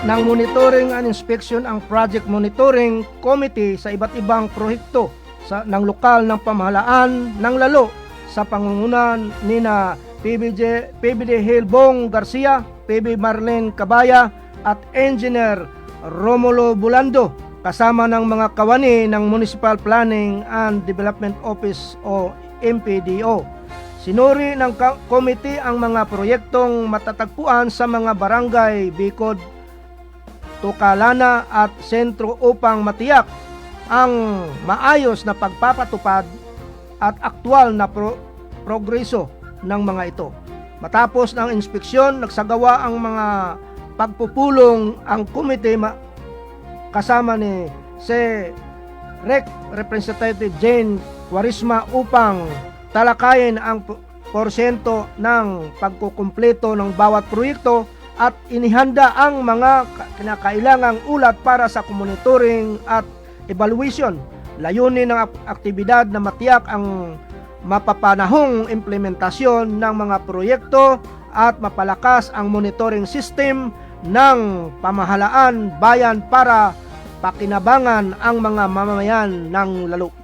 ng Monitoring and Inspection ang Project Monitoring Committee sa iba't ibang proyekto ng lokal ng pamahalaan ng lalo sa pangungunan nina PBD Hilbong Garcia, PB Marlene Cabaya at Engineer Romulo Bulando kasama ng mga kawani ng Municipal Planning and Development Office o MPDO. Sinuri ng committee ang mga proyektong matatagpuan sa mga barangay Bicod, Tukalana at Sentro upang matiyak ang maayos na pagpapatupad at aktwal na progreso ng mga ito. Matapos ng inspeksyon, nagsagawa ang mga pagpupulong ang committee kasama ni Representative Jane Quaresma upang talakayin ang porsyento ng pagkukumpleto ng bawat proyekto at inihanda ang mga kinakailangang ulat para sa monitoring at evaluation. Layunin ng aktibidad na matiyak ang mapapanahong implementasyon ng mga proyekto at mapalakas ang monitoring system ng pamahalaan bayan para pakinabangan ang mga mamamayan ng lalo.